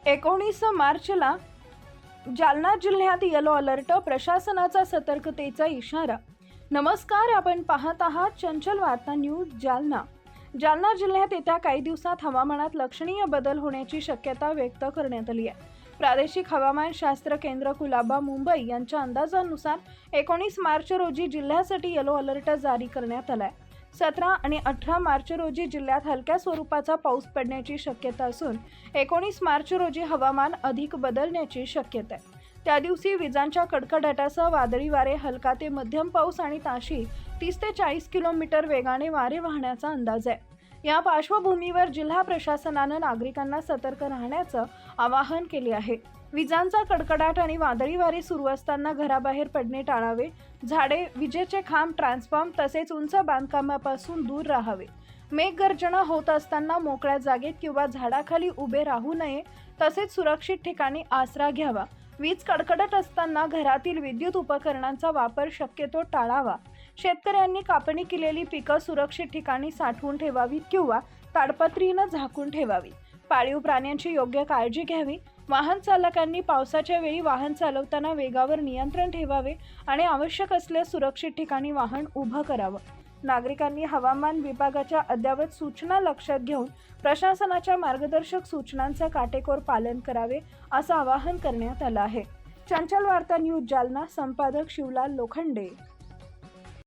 19 मार्चला जालना जिल्ह्यात yellow alert, प्रशासनाचा सतर्कतेचा इशारा। नमस्कार, आपण पाहत आहात चंचल वार्ता न्यूज जालना। जालना जिल्ह्यात येत्या काही दिवसात हवामानात लक्षणीय बदल होण्याची शक्यता व्यक्त करण्यात आली आहे। प्रादेशिक हवामानशास्त्र केंद्र कुलाबा मुंबई यांच्या अंदाजानुसार 19 मार्च रोजी जिल्ह्यासाठी येलो अलर्ट जारी करण्यात आलाय। 17 आणि 18 मार्च रोजी जिल्ह्यात हलक्या स्वरूपाचा पाऊस पडण्याची शक्यता असून 19 मार्च रोजी हवामान अधिक बदलण्याची शक्यता आहे। त्या दिवशी विजांच्या कडकडाटासह वादळी वारे, हलका ते मध्यम पाऊस आणि ताशी 30 ते 40 किलोमीटर वेगाने वारे वाहण्याचा अंदाज आहे। या पार्श्वभूमीवर जिल्हा प्रशासनानं नागरिकांना सतर्क राहण्याचं आवाहन केले आहे। विजांचा कडकडाट आणि वादळी वारे सुरू असताना घराबाहेर पडणे टाळावे। झाडे, विजेचे खांब, ट्रान्सफॉर्म तसेच उंच बांधकामापासून दूर राहावे। मेघगर्जना होत असताना मोकळ्या जागेत किंवा झाडाखाली उभे राहू नये, तसेच सुरक्षित ठिकाणी आसरा घ्यावा। वीज कडकडत असताना घरातील विद्युत उपकरणांचा वापर शक्यतो टाळावा। शेतकऱ्यांनी कापणी केलेली पिकं सुरक्षित ठिकाणी साठवून ठेवावीत किंवा ताडपत्रीनं झाकून ठेवावी। पाळीव प्राण्यांची योग्य काळजी घ्यावी। वाहन चालकांनी पावसाच्या वेळी वाहन चालवताना वेगावर नियंत्रण ठेवावे आणि आवश्यक असल्यास सुरक्षित ठिकाणी वाहन उभं करावं। नागरिकांनी हवामान विभागाच्या अद्ययावत सूचना लक्षात घेऊन प्रशासनाच्या मार्गदर्शक सूचनांचं काटेकोर पालन करावे, असं आवाहन करण्यात आलं आहे। चंचल वार्ता न्यूज जालना, संपादक शिवलाल लोखंडे।